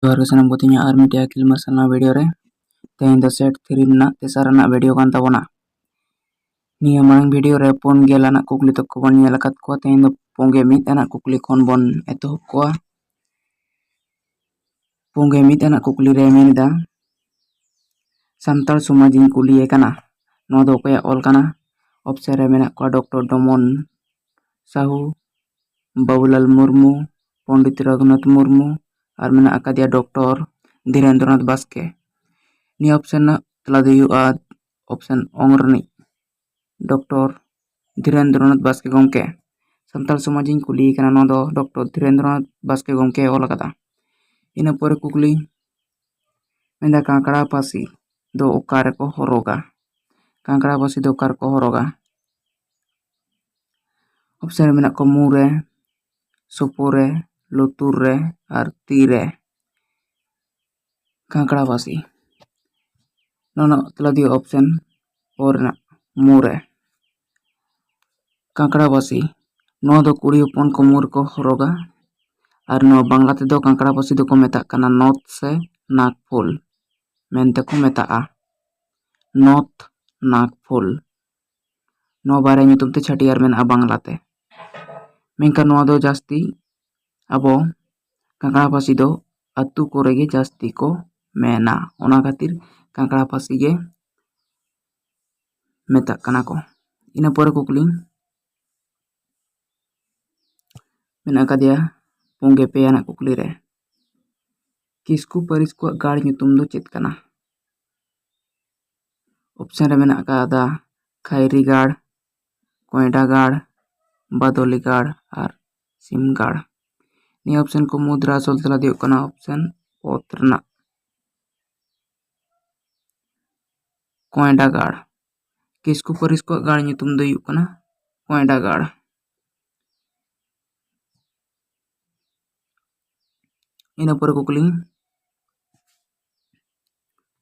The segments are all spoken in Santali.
जोहार गे सानाम कोतिᱧ आर ᱢᱤᱫᱴᱮᱡ ᱟᱹᱠᱤᱞ ᱢᱟᱨᱥᱟᱞ ᱵᱷᱤᱰᱤᱭᱳ ᱨᱮ ᱛᱮᱦᱮᱧ ᱫᱚ ᱥᱮᱴ 3 ᱨᱮᱱᱟᱜ ᱛᱮᱥᱟᱨ ᱨᱮᱱᱟᱜ ᱵᱷᱤᱰᱤᱭᱳ ᱠᱟᱱ ᱛᱟᱵᱚᱱᱟ। ᱱᱤᱭᱟᱹ ᱢᱟᱲᱟᱝ ᱵᱷᱤᱰᱤᱭᱳ ᱨᱮ 4 ᱟᱱᱟᱜ ᱠᱩᱠᱞᱤ ᱛᱚᱠᱠᱚ ᱵᱚᱱ ᱧᱮᱞ ᱟᱠᱟᱫ ᱠᱚᱣᱟ। ᱛᱮᱦᱮᱧ ᱫᱚ 1 ᱟᱱᱟᱜ ᱠᱩᱠᱞᱤ ᱠᱷᱚᱱ ᱵᱚᱱ ᱮᱛᱚᱦᱚᱵ ᱠᱚᱣᱟ। 1 ᱟᱱᱟᱜ ᱠᱩᱠᱞᱤ ᱨᱮ ᱢᱮᱱᱮᱫᱟ ᱥᱟᱱᱛᱟᱲ ᱥᱚᱢᱟᱡᱤᱧ ᱠᱩᱞᱤᱭᱮ ᱠᱟᱱᱟ, ᱱᱚᱣᱟ ᱫᱚ ᱚᱠᱚᱭᱟᱜ ᱚᱞ ᱠᱟᱱᱟ? ᱚᱯᱥᱮᱱ ᱨᱮ ᱢᱮᱱᱟᱜ ᱠᱚᱣᱟ ᱰᱚᱠᱴᱚᱨ ᱰᱚᱢᱚᱱ ᱥᱟᱦᱩ, ᱵᱟᱵᱩᱞᱟᱞ ᱢᱩᱨᱢᱩ, ᱯᱚᱱᱰᱤᱛ ᱨᱚᱜᱷᱩᱱᱟᱛᱷ ᱢᱩᱨᱢᱩ ᱟᱨ ᱢᱮᱱᱟᱜ ᱟᱠᱟᱫᱮᱭᱟ ᱰᱚᱠᱴᱚᱨ ᱫᱷᱤᱨᱮᱱᱫᱨᱚᱱᱟᱛᱷ ᱵᱟᱥᱠᱮ। ᱱᱤᱭᱟᱹ ᱚᱯᱥᱮᱱ ᱨᱮᱱᱟᱜ ᱛᱮᱞᱟ ᱫᱚ ᱦᱩᱭᱩᱜᱼᱟ ᱚᱯᱥᱮᱱ ᱚᱝ ᱨᱤᱱᱤᱡ ᱰᱚᱠᱴᱚᱨ ᱫᱷᱤᱨᱮᱱᱫᱨᱚᱱᱟᱛᱷ ᱵᱟᱥᱠᱮ ᱜᱚᱢᱠᱮ। ᱥᱟᱱᱛᱟᱲ ᱥᱚᱢᱟᱡᱤᱧ ᱠᱩᱞᱤᱭᱮ ᱠᱟᱱᱟ, ᱱᱚᱣᱟ ᱫᱚ ᱰᱚᱠᱴᱚᱨ ᱫᱷᱤᱨᱮᱱᱫᱨᱚᱱᱟᱛᱷ ᱵᱟᱥᱠᱮ ᱜᱚᱢᱠᱮ ᱚᱞ ᱟᱠᱟᱫᱟ। ᱤᱱᱟᱹ ᱯᱚᱨᱮ ᱠᱩᱠᱞᱤ ᱢᱮᱱᱫᱟ ᱠᱟᱸᱠᱲᱟ ᱯᱟᱹᱥᱤ ᱫᱚ ᱚᱠᱟ ᱨᱮᱠᱚ ᱦᱚᱨᱚᱜᱟ? ᱠᱟᱸᱠᱲᱟ ᱯᱟᱹᱥᱤ ᱫᱚ ᱚᱠᱟ ᱨᱮᱠᱚ ᱦᱚᱨᱚᱜᱟ? ᱚᱯᱥᱮᱱ ᱨᱮ ᱢᱮᱱᱟᱜ ᱠᱚᱣᱟ ᱢᱩ ᱨᱮ, ᱥᱩᱯᱩ ᱨᱮ, ᱞᱩᱛᱩᱨ ᱨᱮ ᱟᱨ ᱛᱤ ᱨᱮ। ᱠᱟᱸᱠᱲᱟ ᱯᱟᱹᱥᱤ ᱱᱚᱣᱟ ᱨᱮᱱᱟᱜ ᱛᱮᱞᱟ ᱫᱚ ᱚᱯᱥᱮᱱ ᱚ ᱨᱮᱱᱟᱜ ᱢᱩ ᱨᱮ। ᱠᱟᱸᱠᱲᱟ ᱯᱟᱹᱥᱤ ᱱᱚᱣᱟ ᱫᱚ ᱠᱩᱲᱤ ᱦᱚᱯᱚᱱ ᱠᱚ ᱢᱩ ᱨᱮᱠᱚ ᱦᱚᱨᱚᱜᱟ ᱟᱨ ᱱᱚᱣᱟ ᱵᱟᱝᱞᱟ ᱛᱮᱫᱚ ᱠᱟᱸᱠᱲᱟ ᱯᱟᱹᱥᱤ ᱫᱚᱠᱚ ᱢᱮᱛᱟᱜ ᱠᱟᱱᱟ ᱱᱚᱛ ᱥᱮ ᱱᱟᱠᱯᱷᱩᱞ ᱢᱮᱱᱛᱮᱠᱚ ᱢᱮᱛᱟᱜᱼᱟ। ᱱᱚᱛ ᱱᱟᱠᱯᱷᱩᱞ ᱱᱚᱣᱟ ᱵᱟᱨᱭᱟ ᱧᱩᱛᱩᱢ ᱛᱮ ᱪᱷᱟᱹᱴᱤᱭᱟᱹᱨ ᱢᱮᱱᱟᱜᱼᱟ ᱵᱟᱝᱞᱟᱛᱮ। ᱢᱮᱱᱠᱷᱟᱱ ᱱᱚᱣᱟ ᱫᱚ ᱡᱟᱹᱥᱛᱤ ᱟᱵᱚ ᱠᱟᱸᱠᱲᱟ ᱯᱟᱹᱥᱤ ᱫᱚ ᱟᱹᱛᱩ ᱠᱚᱨᱮ ᱜᱮ ᱡᱟᱹᱥᱛᱤ ko mena, ᱚᱱᱟ ᱠᱷᱟᱹᱛᱤᱨ ᱠᱟᱸᱠᱲᱟ ᱯᱟᱹᱥᱤ ᱜᱮ ᱢᱮᱛᱟᱜ ᱠᱟᱱᱟ ᱠᱚ। ᱤᱱᱟᱹ ᱯᱚᱨᱮ ᱠᱩᱠᱞᱤ ᱢᱮᱱᱟᱜ ᱟᱠᱟᱫᱮᱭᱟ 2 ᱟᱱᱟᱜ ᱠᱩᱠᱞᱤ ᱨᱮ ᱠᱤᱥᱠᱩ ᱯᱟᱹᱨᱤᱥ ᱠᱚᱣᱟᱜ ᱜᱟᱲ ᱧᱩᱛᱩᱢ ᱫᱚ ᱪᱮᱫ ᱠᱟᱱᱟ? ᱚᱯᱥᱮᱱ ᱨᱮ ᱢᱮᱱᱟᱜ ᱟᱠᱟᱫᱟ ᱠᱷᱟᱭᱨᱤ ᱜᱟᱲ, ᱠᱚᱭᱰᱟ ᱜᱟᱲ, ᱵᱟᱫᱚᱞᱤ ᱜᱟᱲ ᱟᱨ ᱥᱤᱢ ᱜᱟᱲ। ᱱᱤᱭᱟᱹ ᱚᱯᱥᱮᱱ ᱠᱚ ᱢᱩᱫᱽᱨᱮ ᱟᱥᱚᱞ ᱛᱮᱞᱟ ᱫᱚ ᱦᱩᱭᱩᱜ ᱠᱟᱱᱟ ᱚᱯᱥᱮᱱ ᱚᱛ ᱨᱮᱱᱟᱜ ᱠᱚᱭᱰᱟ ᱜᱟᱲ। ᱠᱤᱥᱠᱩ ᱯᱟᱹᱨᱤᱥ ᱠᱚᱣᱟᱜ ᱜᱟᱲ ᱧᱩᱛᱩᱢ ᱫᱚ ᱦᱩᱭᱩᱜ ᱠᱟᱱᱟ ᱠᱚᱭᱰᱟ ᱜᱟᱲ। ᱤᱱᱟᱹ ᱯᱚᱨᱮ ᱠᱩᱠᱞᱤ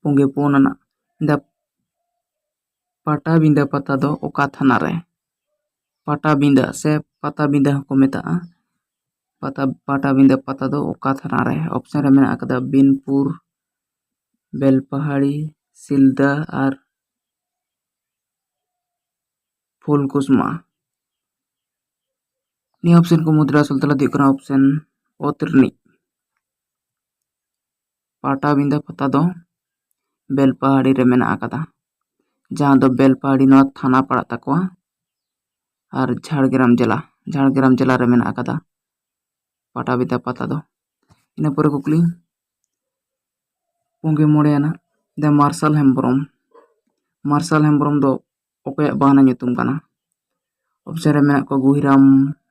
4 ᱟᱱᱟᱜ ᱯᱟᱴᱟᱵᱤᱸᱫᱟᱹ ᱯᱟᱛᱟ ᱫᱚ ᱚᱠᱟ ᱛᱷᱟᱱᱟ ᱨᱮ? ᱯᱟᱴᱟᱵᱤᱸᱫᱟᱹ ᱥᱮ ᱯᱟᱛᱟᱵᱤᱸᱫᱟᱹ ᱦᱚᱸᱠᱚ ᱢᱮᱛᱟᱜᱼᱟ। ᱯᱟᱴᱟᱵᱤᱸᱫᱟᱹ ᱯᱟᱛᱟ ᱫᱚ ᱚᱠᱟ ᱛᱷᱟᱱᱟ ᱨᱮ? ᱚᱯᱥᱮᱱ ᱨᱮ ᱢᱮᱱᱟᱜ ᱟᱠᱟᱫᱟ ᱵᱤᱱᱯᱩᱨ, ᱵᱮᱞᱯᱟᱦᱟᱲᱤ, ᱥᱤᱞᱫᱟᱹ ᱟᱨ ᱯᱷᱩᱞᱠᱩᱥᱢᱟ। ᱱᱤᱭᱟᱹ ᱚᱯᱥᱮᱱ ᱠᱚ ᱢᱩᱫᱽᱨᱮ ᱟᱥᱚᱞ ᱛᱮᱞᱟ ᱫᱚ ᱦᱩᱭᱩᱜ ᱠᱟᱱᱟ ᱚᱯᱥᱮᱱ ᱚᱛ ᱨᱤᱱᱤᱡ ᱯᱟᱴᱟᱵᱤᱸᱫᱟᱹ ᱯᱟᱛᱟ ᱫᱚ ᱵᱮᱞᱯᱟᱦᱟᱲᱤ ᱨᱮ ᱢᱮᱱᱟᱜ ᱟᱠᱟᱫᱟ, ᱡᱟᱦᱟᱸ ᱫᱚ ᱵᱮᱞᱯᱟᱦᱟᱲᱤ ᱱᱚᱣᱟ ᱛᱷᱟᱱᱟ ᱯᱟᱲᱟᱜ ᱛᱟᱠᱚᱣᱟ ᱟᱨ ᱡᱷᱟᱲᱜᱨᱟᱢ ᱡᱮᱞᱟ ᱨᱮ ᱢᱮᱱᱟᱜ ᱟᱠᱟᱫᱟ ᱯᱟᱴᱟᱵᱤᱸᱫᱟᱹ ᱯᱟᱛᱟ ᱫᱚ। ᱤᱱᱟᱹ ᱯᱚᱨᱮ ᱠᱩᱠᱞᱤ 5 ᱟᱱᱟᱜ ᱢᱟᱨᱥᱟᱞ ᱦᱮᱢᱵᱨᱚᱢ। ᱢᱟᱨᱥᱟᱞ ᱦᱮᱢᱵᱨᱚᱢ ᱫᱚ ᱚᱠᱚᱭᱟᱜ ᱵᱟᱦᱱᱟ ᱧᱩᱛᱩᱢ ᱠᱟᱱᱟ? ᱚᱯᱥᱮᱱ ᱨᱮ ᱢᱮᱱᱟᱜ ᱠᱚᱣᱟ ᱜᱩᱦᱤᱨᱟᱢ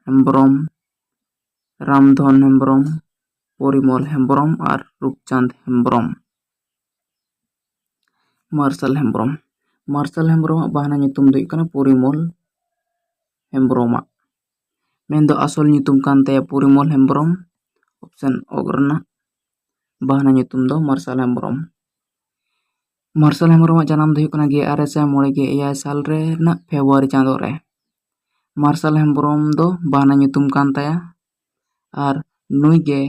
ᱦᱮᱢᱵᱨᱚᱢ, ᱨᱟᱢᱫᱷᱚᱱ ᱦᱮᱢᱵᱨᱚᱢ, ᱯᱚᱨᱤᱢᱚᱞ ᱦᱮᱢᱵᱨᱚᱢ ᱟᱨ ᱨᱩᱯᱪᱟᱸᱫᱽ ᱦᱮᱢᱵᱨᱚᱢ। ᱢᱟᱨᱥᱟᱞ ᱦᱮᱢᱵᱨᱚᱢᱟᱜ ᱵᱟᱦᱱᱟ ᱧᱩᱛᱩᱢ ᱫᱚ ᱦᱩᱭᱩᱜ ᱠᱟᱱᱟ ᱯᱚᱨᱤᱢᱚᱞ ᱦᱮᱢᱵᱨᱚᱢᱟᱜ, ᱢᱮᱱᱫᱚ ᱟᱥᱚᱞ ᱧᱩᱛᱩᱢ ᱠᱟᱱ ᱛᱟᱭᱟ ᱯᱚᱨᱤᱢᱚᱞ ᱦᱮᱢᱵᱨᱚᱢ। ᱚᱯᱥᱮᱱ ᱚᱜ ᱨᱮᱱᱟᱜ ᱵᱟᱦᱱᱟ ᱧᱩᱛᱩᱢ ᱫᱚ ᱢᱟᱨᱥᱟᱞ ᱦᱮᱢᱵᱨᱚᱢ। ᱢᱟᱨᱥᱟᱞ ᱦᱮᱢᱵᱨᱚᱢᱟᱜ ᱡᱟᱱᱟᱢ ᱫᱚ ᱦᱩᱭᱩᱜ ᱠᱟᱱᱟ 1959 ᱥᱟᱞ ᱨᱮᱱᱟᱜ ᱯᱷᱮᱵᱨᱩᱣᱟᱨᱤ ᱪᱟᱸᱫᱳ ᱨᱮ। ᱢᱟᱨᱥᱟᱞ ᱦᱮᱢᱵᱨᱚᱢ ᱫᱚ ᱵᱟᱦᱱᱟ ᱧᱩᱛᱩᱢ ᱠᱟᱱ ᱛᱟᱭᱟ ᱟর ᱱᱩᱭ ᱜᱮ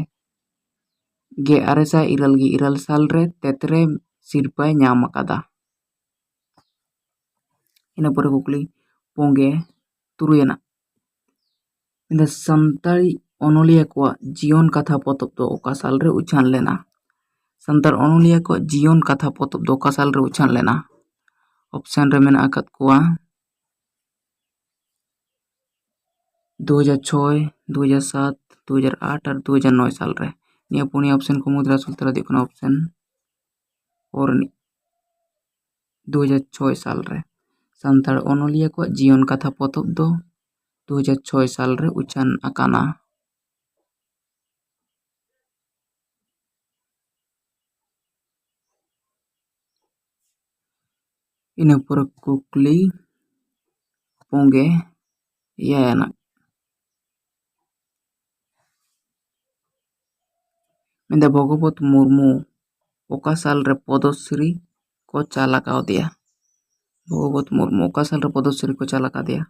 1994 ᱥᱟᱞ ᱨᱮ ᱛᱮᱛᱨᱮ ᱥᱤᱨᱯᱟᱹᱭ ᱧᱟᱢ ᱟᱠᱟᱫᱟ। ᱤᱱᱟᱹ ᱯᱚᱨᱮ ᱠᱩᱠᱞᱤ 7 ᱟᱱᱟᱜ ᱥᱟᱱᱛᱟᱲᱤ ᱚᱱᱚᱞᱤᱭᱟᱹ ᱠᱚᱣᱟᱜ ᱡᱤᱭᱚᱱ ᱠᱟᱛᱷᱟ ᱯᱚᱛᱚᱵ ᱫᱚ ᱚᱠᱟ ᱥᱟᱞ ᱨᱮ ᱩᱪᱷᱟᱹᱱ ᱞᱮᱱᱟ? ᱥᱟᱱᱛᱟᱲ ᱚᱱᱚᱞᱤᱭᱟᱹ ᱠᱚᱣᱟᱜ ᱡᱤᱭᱚᱱ ᱠᱟᱛᱷᱟ ᱯᱚᱛᱚᱵ ᱫᱚ ᱚᱠᱟ ᱥᱟᱞ ᱨᱮ ᱩᱪᱷᱟᱹᱱ ᱞᱮᱱᱟ? ᱚᱯᱥᱮᱱ ᱨᱮ ᱢᱮᱱᱟᱜ ᱟᱠᱟᱫ ᱠᱚᱣᱟ 2006, 2007, 2008 ᱟᱨ 2009 ᱥᱟल ᱨᱮ। ᱱᱤᱭᱟᱹ 4 option ko mudra asol tela ᱫᱚ ᱦᱩᱭᱩᱜ ᱠᱟᱱᱟ ᱚᱯᱥᱮᱱ ᱚ ᱨᱤᱱᱤᱡ 2006 ᱥᱟᱞ ᱨᱮ। ᱥᱟᱱᱛᱟᱲ ᱚᱱᱚᱞᱤᱭᱟᱹ ᱠᱚᱣᱟᱜ ᱡᱤᱭᱚᱱ ᱠᱟᱛᱷᱟ ᱯᱚᱛᱚᱵ ᱫᱚ 2006 ᱥᱟᱞ ᱨᱮ ᱩᱪᱷᱟᱹᱱ ᱟᱠᱟᱱᱟ। ᱤᱱᱟᱹ ᱯᱚᱨᱮ ᱠᱩᱠᱞᱤ 5 ᱟᱱᱟᱜ ᱢᱮᱱᱫᱟ ᱵᱷᱚᱜᱚᱵᱚᱛ ᱢᱩᱨᱢᱩ ᱚᱠᱟ ᱥᱟᱞ ᱨᱮ ᱯᱚᱫᱚᱥᱨᱤ ᱠᱚ ᱪᱟᱞ ᱟᱠᱟᱣᱟᱫᱮᱭᱟ? ᱵᱷᱚᱜᱚᱵᱚᱛ ᱢᱩᱨᱢᱩ ᱚᱠᱟ ᱥᱟᱞ ᱨᱮ ᱯᱚᱫᱚᱥᱨᱤ ᱠᱚ ᱪᱟᱞ ᱟᱠᱟᱫᱮᱭᱟ?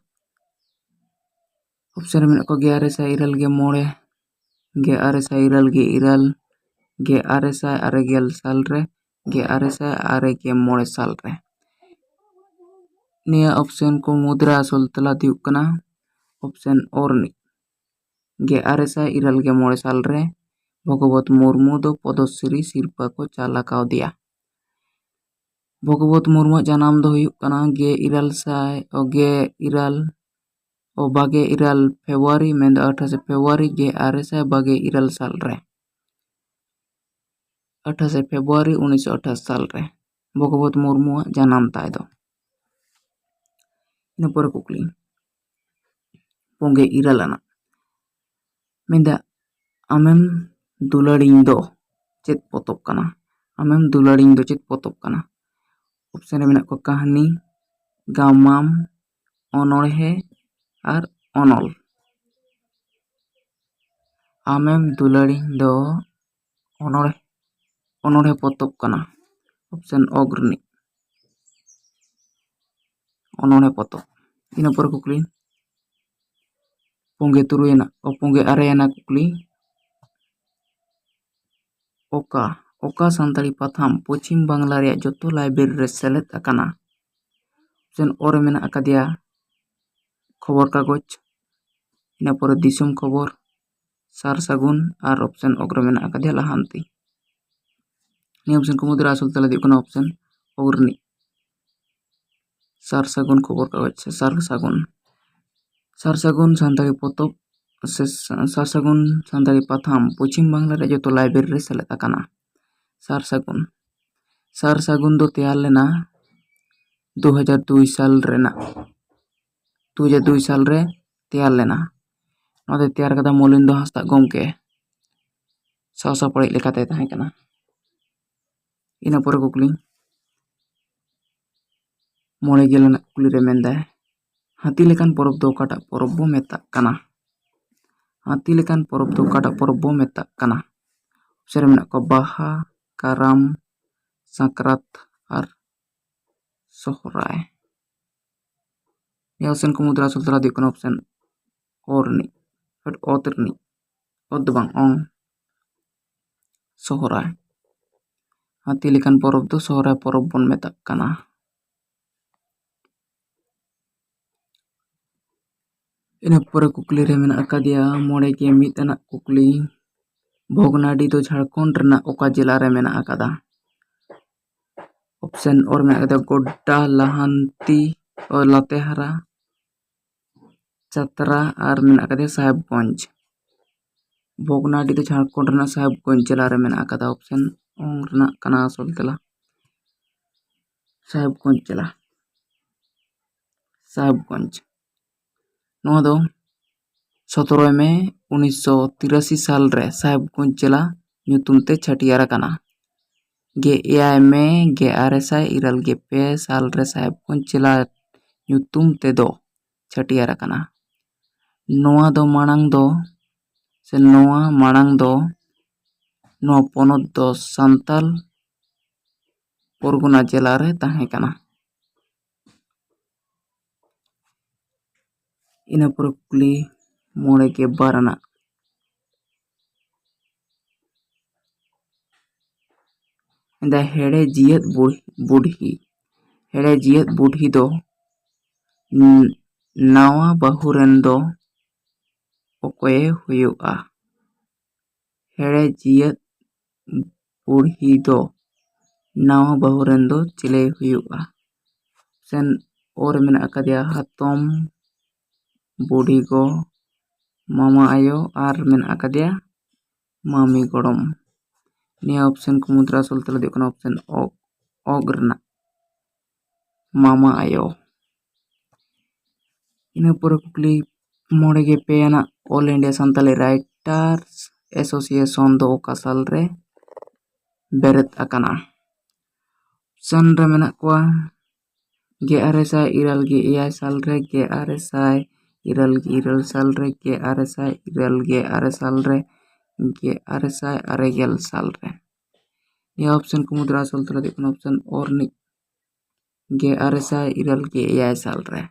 ᱚᱯᱥᱮᱱ ᱨᱮ ᱢᱮᱱᱟᱜ ᱠᱚᱣᱟ 1996, 1999, 1960 साल रे 1965 साल रे। निया ऑप्शन को मुद्रा असल तला दी कना ऑप्शन ओरनी 1996 साल रे भगवत मुर्मू दो पद्मश्री सिरपा को चाला कावदिया। भगवत मुर्मू जन्म दो हुयुग कना बागे इराल फेब्रुआरी में 28 फेब्रुआरी 1922 साल रे 28 फेब्रुआरी 1928 साल रे भगवत मुर्मू जन्म ताय दो। इन पर कुकली पोंगे इराल आना मेंदा आमेम दुलाड़िंग दो चेत पोतोब कना आमेम दुलाड़िंग दो चेत पोतोब कना। ऑप्शन में को कहानी गामाम अनोड़हे और अनल। आमेम दुलाड़िंग दो अनोड़हे पोतोब कना ऑप्शन अग्रणी अनोड़हे पोतोब। इन पर कुकली पोंगे तुरुयना पोंगे आरेना कुकली ओका सानताड़ी पाथाम पश्चिम बांग्ला रे जोतो लाइब्रेरी रे सेलेद अकाना। ऑप्शन ओर मेना अकादिया खबर कागज इन पर दिसुम खबर सार सागुन और ऑप्शन अग्र मेना अकादिया लाहांती। नि ऑप्शन को मुद्रा असल तला दियो कना ऑप्शन अग्रणी सार सागुन खबर कागज से सार सागुन सानताड़ी पोतोब से सार सागुन सानताड़ी पाथाम पश्चिम बांग्ला रे जोतो लाइब्रेरी रे सेलेद अकाना। सार सागुन दो तैयार लेना 2002 साल रेना 2002 साल रे तैयार लेना नोदे तैयार कदा मलिंदो हांसदा गमके सासा पड़े लेकाते ताहे कना। इन पर कुकली मोड़े गेलना कुकली रे मेंदा हाथी लेकान परब दो काटा परब बो मेता कना हाथी लेकान परब दो काटा परब बो मेता कना। ऑप्शन में को बाहा काराम साकरात और सोहराय। यह ऑप्शन को मुद्रा असल तला दियो कना ऑप्शन ओरनी ओतरनी ओदबांग ओंग सोहराय हाथी लेकान परब दो सोहराय परब बन मेता कना। इन पर कुकली रे मेना अकादिया मोड़े के मितना कुकली भोगनाडी दो झारखंड रना ओका जिला रे मेना अकादा। ऑप्शन और मेना अकादा गोड्डा लाहांती और लातेहारा चतरा और मेना अकादिया साहेबगंज। भोगनाडी दो झारखंड रना साहेबगंज जिला रे मेना अकादा। ऑप्शन ओंग रना कना असल तला साहेबगंज जिला साहेबगंज। 17 मई 1983 साल रे साहेबगंज जिला ᱧᱩᱛᱩᱢ ते छटियार अकाना। 9 मई 1992 साल रे साहेबगंज जिला ᱧᱩᱛᱩᱢ ते दो छटियार अकाना। नोआ मांग दो नोआ पोनोत दो सांताल परगना जिला रे ताहे कना। इन पर कुकली मोड़े के बारना हेड़े जियत बुढ़ी दो नावा बहुरेन दो ओकोए हुयुआ। हेड़े जियत बुढ़ी दो नावा बहुरेन दो चिले हुयुआ। ऑप्शन और मेना अकादिया हातम बुढ़ी गो मामा आयो और मेना अकादिया मामी गड़म। निया ऑप्शन को मुद्रा असल तला दियो कना ऑप्शन अग्रना मामा आयो। इन पर कुकली मोड़े के पेना all India Santali writers association दो ओका साल रे बेरेत अकाना। ऑप्शन रे मेना कोआ 1996 साल रे 1997 साल रे 1996 साल रे 1990 साल रे। यह ऑप्शन को मुद्रा असल तला दियो कना ऑप्शन ओरनी 1996 साल रे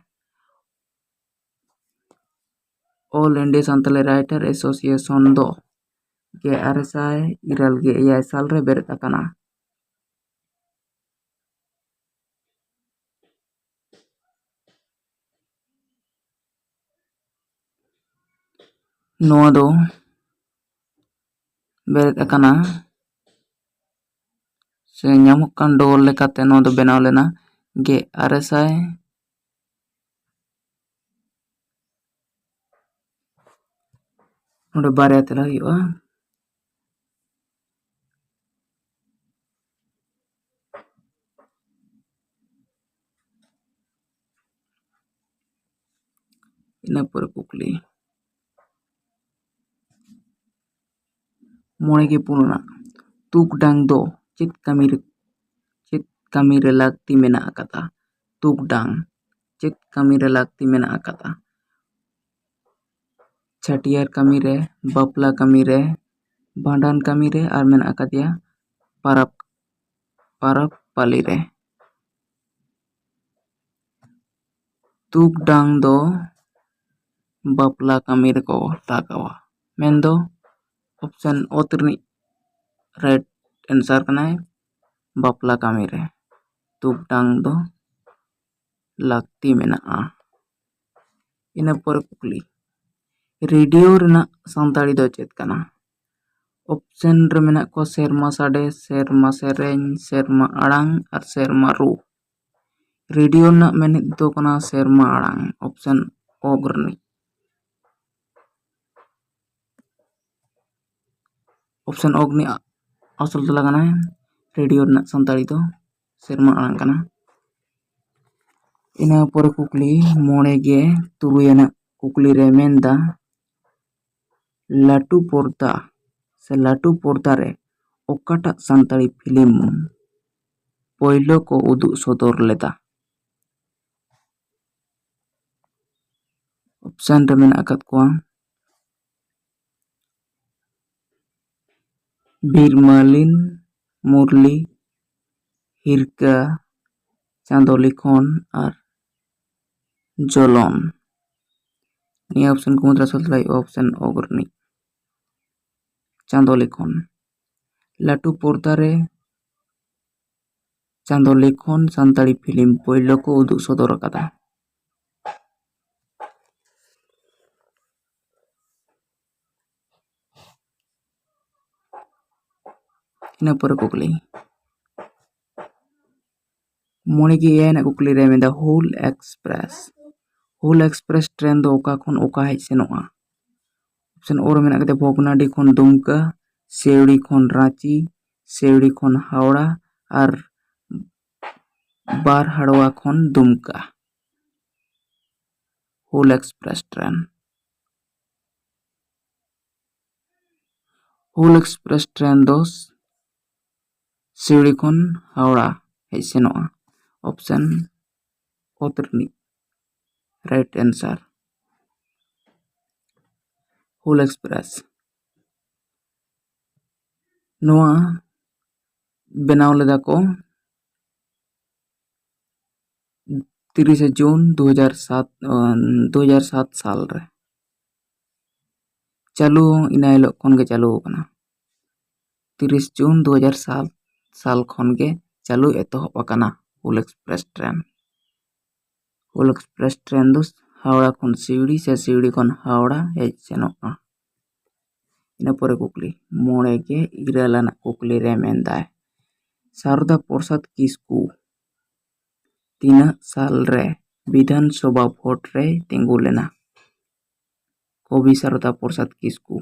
all India Santali writer association दो 1986 साल रे बेरेद आकाना। नोआ दो बेरेद आकाना से ᱧᱟᱢᱚᱜ ᱠᱟᱱ ᱰᱚᱜᱚᱨ ᱞᱮᱠᱟᱛᱮ ᱱᱚᱣᱟ ᱫᱚ ᱵᱮᱱᱟᱣ ᱞᱮᱱᱟ 1900 ᱱᱚᱰᱮ ᱵᱟᱨᱭᱟ ᱛᱮᱞᱟ ᱦᱩᱭᱩᱜᱼᱟ। ᱤᱱᱟᱹ ᱯᱚᱨᱮ ᱠᱩᱠᱞᱤ 9 ᱟᱱᱟᱜ ᱛᱩᱠᱰᱟᱝ ᱫᱚ ᱪᱮᱫ ᱠᱟᱹᱢᱤᱨᱮ ᱞᱟᱹᱠᱛᱤ ᱢᱮᱱᱟᱜ ᱟᱠᱟᱫᱟ? ᱛᱩᱠᱰᱟᱝ ᱪᱮᱫ ᱠᱟᱹᱢᱤᱨᱮ ᱞᱟᱹᱠᱛᱤ ᱢᱮᱱᱟᱜ ᱟᱠᱟᱫᱟ? ᱪᱷᱟᱹᱴᱭᱟᱹᱨ ᱠᱟᱹᱢᱤᱨᱮ, ᱵᱟᱯᱞᱟ ᱠᱟᱹᱢᱤᱨᱮ, ᱵᱷᱟᱸᱰᱟᱱ ᱠᱟᱹᱢᱤᱨᱮ ᱟᱨ ᱢᱮᱱᱟᱜ ᱟᱠᱟᱫᱮᱭᱟ ᱯᱟᱨᱟᱵᱽ ᱯᱟᱹᱞᱤᱨᱮ। ᱛᱩᱠᱰᱟᱝ ᱫᱚ ᱵᱟᱯᱞᱟ ᱠᱟᱹᱢᱤ ᱨᱮᱠᱚ ᱞᱟᱜᱟᱣᱟ। ᱢᱮᱱᱫᱚ ᱚᱯᱥᱮᱱ ᱚᱛ ᱨᱤᱱᱤᱡ ᱨᱟᱭᱤᱴ ᱮᱱᱥᱟᱨ ᱠᱟᱱᱟᱭ ᱵᱟᱯᱞᱟ ᱠᱟᱹᱢᱤᱨᱮ ᱛᱩᱠᱰᱟᱝ ᱫᱚ ᱞᱟᱹᱠᱛᱤ ᱢᱮᱱᱟᱜᱼᱟ। ᱤᱱᱟᱹ ᱯᱚᱨᱮ ᱠᱩᱠᱞᱤ ᱨᱮᱰᱤᱭᱳ ᱨᱮᱱᱟᱜ ᱥᱟᱱᱛᱟᱲᱤ ᱫᱚ ᱪᱮᱫ ᱠᱟᱱᱟ? ᱚᱯᱥᱮᱱ ᱨᱮ ᱢᱮᱱᱟᱜ ᱠᱚᱣᱟ ᱥᱮᱨᱢᱟ ᱥᱟᱰᱮ, ᱥᱮᱨᱢᱟ ᱥᱮᱨᱮᱧ, ᱥᱮᱨᱢᱟ ᱟᱲᱟᱝ ᱟᱨ ᱥᱮᱨᱢᱟ ᱨᱩ। ᱨᱮᱰᱤᱭᱳ ᱨᱮᱱᱟᱜ ᱢᱮᱱᱮᱫ ᱫᱚ ᱠᱟᱱᱟ ᱥᱮᱨᱢᱟ ᱟᱲᱟᱝ, ᱚᱯᱥᱮᱱ ᱚᱜᱽᱨᱤᱱᱤ। ᱚᱯᱥᱮᱱ ᱚᱜᱽᱱᱤ ᱟᱥᱚᱞ ᱛᱮᱞᱟ ᱠᱟᱱᱟ ᱨᱮᱰᱤᱭᱳ ᱨᱮᱱᱟᱜ ᱥᱟᱱᱛᱟᱲᱤ ᱫᱚ ᱥᱮᱨᱢᱟ ᱟᱲᱟᱝ ᱠᱟᱱᱟ। ᱤᱱᱟᱹ ᱯᱚᱨᱮ ᱠᱩᱠᱞᱤ 97 ᱟᱱᱟᱜ ᱠᱩᱠᱞᱤ ᱨᱮ ᱢᱮᱱᱫᱟ ᱞᱟᱹᱴᱩ ᱯᱚᱨᱫᱟ ᱥᱮ ᱞᱟᱹᱴᱩ ᱯᱚᱨᱫᱟ ᱨᱮ ᱚᱠᱟᱴᱟᱜ ᱥᱟᱱᱛᱟᱲᱤ ᱯᱷᱤᱞᱤᱢ ᱯᱳᱭᱞᱳ ᱠᱚ ᱩᱫᱩᱜ ᱥᱚᱫᱚᱨ ᱞᱮᱫᱟ? ᱚᱯᱥᱮᱱ ᱨᱮ ᱢᱮᱱᱟᱜ ᱟᱠᱟᱫ ᱠᱚᱣᱟ ᱵᱤᱨᱢᱟᱞᱤᱱ, ᱢᱩᱨᱞᱤ, ᱦᱤᱨᱠᱟᱹ, ᱪᱟᱸᱫᱳ ᱞᱤᱠᱷᱚᱱ ᱟᱨ ᱡᱚᱞᱚᱱ। ᱱᱤᱭᱟᱹ ᱚᱯᱥᱮᱱ ᱠᱚ ᱢᱩᱫᱽᱨᱮ ᱟᱥᱚᱞ ᱛᱮᱞᱟ ᱦᱩᱭᱩᱜᱼᱟ ᱚᱯᱥᱮᱱ ᱚᱜᱽᱨᱤᱱᱤ, ᱪᱟᱸᱫᱳ ᱞᱤᱠᱷᱚᱱ। ᱞᱟᱹᱴᱩ ᱯᱚᱨᱫᱟ ᱨᱮ ᱪᱟᱸᱫᱳ ᱞᱤᱠᱷᱚᱱ ᱥᱟᱱᱛᱟᱲᱤ ᱯᱷᱤᱞᱤᱢ ᱯᱳᱭᱞᱳ ᱠᱚ ᱩᱫᱩᱜ ᱥᱚᱫᱚᱨ ᱟᱠᱟᱫᱟ। ᱤᱱᱟᱹ ᱯᱚᱨᱮ ᱠᱩᱠᱞᱤ 94 ᱟᱱᱟᱜ ᱠᱩᱠᱞᱤ ᱨᱮ ᱢᱮᱱᱫᱟ ᱦᱩᱞ ᱮᱠᱥᱯᱨᱮᱥ ᱴᱨᱮᱱ ᱫᱚ ᱚᱠᱟ ᱠᱷᱚᱱ ᱚᱠᱟ ᱦᱮᱡ ᱥᱮᱱᱚᱜᱼᱟ? ᱚᱯᱥᱮᱱ ᱳ ᱨᱮ ᱢᱮᱱᱟᱜ ᱟᱠᱟᱫᱟ ᱵᱷᱚᱜᱽᱱᱟᱰᱤ ᱠᱷᱚᱱ ᱫᱩᱢᱠᱟ, ᱥᱤᱣᱲᱤ ᱠᱷᱚᱱ ᱨᱟᱸᱪᱤ, ᱥᱤᱣᱲᱤ ᱠᱷᱚᱱ ᱦᱟᱣᱲᱟ ᱟর বারহাড়োয়া খন দুমকা। হুল এক্সপ্রেস ট্রেন। হুল এক্সপ্রেস ট্রেন ᱫᱚ ᱥᱤᱣᱲᱤ ᱠᱷᱚᱱ ᱦᱟᱣᱲᱟ ᱦᱮᱡ ᱥᱮᱱᱚᱜᱼᱟ। ᱚᱯᱥᱮᱱ ᱚᱛ ᱨᱤᱱᱤᱡ ᱨᱟᱭᱤᱴ ᱮᱱᱥᱟᱨ হুল এক্সপ্রেস। ᱱᱚᱣᱟ ᱵᱮᱱᱟᱣ ᱞᱮᱫᱟ ᱠᱚ 30 ᱡᱩᱱ 2007 साल रे। चालू इना हिलोग खन गे चालू आकना 30 जून 2007 साल खन गे चालू एतोहब आकना हुल एक्सप्रेस ट्रेन। हुल एक्सप्रेस ट्रेन दो हावड़ा खन सिवड़ी से सिवड़ी खन हावड़ा हेज सेनोगा। इना परे कुकली 94 आना कुकली रे मेंदाय शारदा प्रसाद किस्कू तीना साल रे विधानसभा भोट रे तिंगु लेना? कवि शारदा प्रसाद किस्कू।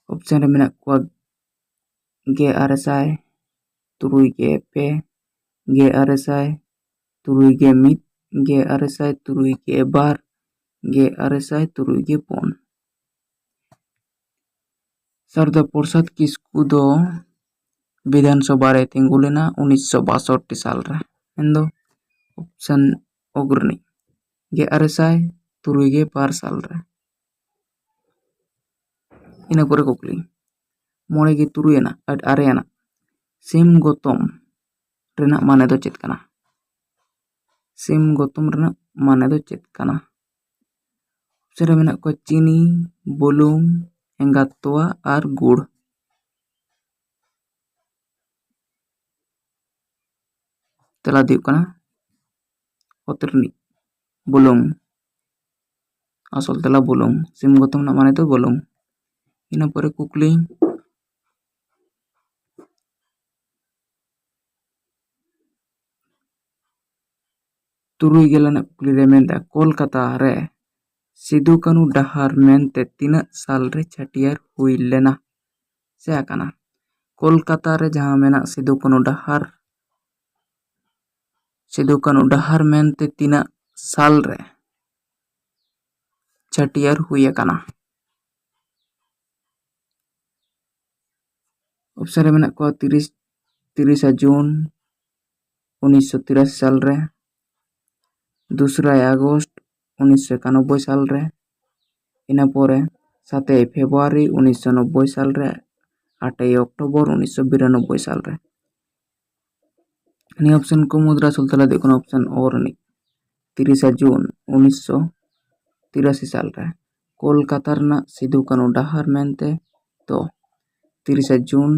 ऑप्शन रे मेना को 1973, 1971, 1972, 1974। शारदा प्रसाद किस्कू दो विधानसभा रे तिंगु लेना 1962 साल रे। मेंदो ऑप्शन अग्रणी 1972 साल रे। ᱤᱱᱟᱹ ᱯᱚᱨᱮ ᱠᱩᱠᱞᱤ 97 ᱟᱱᱟᱜ ᱟᱨᱮ ᱟᱱᱟᱜ ᱥᱤᱢ ᱜᱚᱛᱚᱢ ᱨᱮᱱᱟᱜ ᱢᱟᱱᱮ ᱫᱚ ᱪᱮᱫ ᱠᱟᱱᱟ? ᱥᱤᱢ ᱜᱚᱛᱚᱢ ᱨᱮᱱᱟᱜ ᱢᱟᱱᱮ ᱫᱚ ᱪᱮᱫ ᱠᱟᱱᱟ? ᱚᱯᱥᱮᱱ ᱨᱮ ᱢᱮᱱᱟᱜ ᱠᱚᱣᱟ ᱪᱤᱱᱤ, ᱵᱩᱞᱩᱝ, ᱮᱸᱜᱟᱛ ᱛᱚᱣᱟ ᱟᱨ ᱜᱩᱲ। ᱛᱮᱞᱟ ᱫᱚ ᱦᱩᱭᱩᱜ ᱠᱟᱱᱟ ᱚᱛ ᱨᱤᱱᱤᱡ ᱵᱩᱞᱩᱝ। ᱟᱥᱚᱞ ᱛᱮᱞᱟ ᱵᱩᱞᱩᱝ, ᱥᱤᱢ ᱜᱚᱛᱚᱢ ᱨᱮᱱᱟᱜ ᱢᱟᱱᱮ ᱫᱚ ᱵᱩᱞᱩᱝ। ᱤᱱᱟᱹ ᱯᱚᱨᱮ ᱠᱩᱠᱞᱤ, ᱛᱩᱨᱩᱭ ᱜᱮᱞ ᱟᱱᱟᱜ ᱠᱩᱠᱞᱤ ᱨᱮ ᱢᱮᱱᱫᱟ ᱠᱳᱞᱠᱟᱛᱟ ᱨᱮ ᱥᱤᱫᱩ ᱠᱟᱹᱱᱩ ᱰᱟᱦᱟᱨ ᱢᱮᱱᱛᱮ ᱛᱤᱱᱟᱹᱜ ᱥᱟᱞᱨᱮ ᱪᱷᱟᱹᱴᱭᱟᱹᱨ ᱦᱩᱭ ᱞᱮᱱᱟ ᱥᱮ ᱟᱠᱟᱱᱟ? ᱠᱳᱞᱠᱟᱛᱟ ᱨᱮ ᱡᱟᱦᱟᱸ ᱢᱮᱱᱟᱜ ᱥᱤᱫᱩ ᱠᱟᱹᱱᱩ ᱰᱟᱦᱟᱨ ᱢᱮᱱᱛᱮ ᱛᱤᱱᱟᱹᱜ ᱥᱟᱞ ᱨᱮ ᱪᱷᱟᱹᱴᱭᱟᱹᱨ ᱦᱩᱭ ᱟᱠᱟᱱᱟ? ᱚᱯᱥᱮᱱ ᱨᱮ ᱢᱮᱱᱟᱜ ᱠᱚᱣᱟ 30 ᱡᱩᱱ 1983 साल रे, 2 আগস্ট 1991 साल रे, इना पोरे 7 फेब्रुआरी 1990 साल रे, 8 अक्टोबर 1992 साल रे। नी ऑप्शन को मुद्रा सुल्ताला देखो ऑप्शन और नहीं 30 जून 1983 साल रे कोलकाता रना सिदू कानू डाहार मेनते तो 30 जून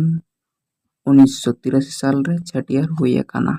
1983 साल रे छाटियार हुई अकाना।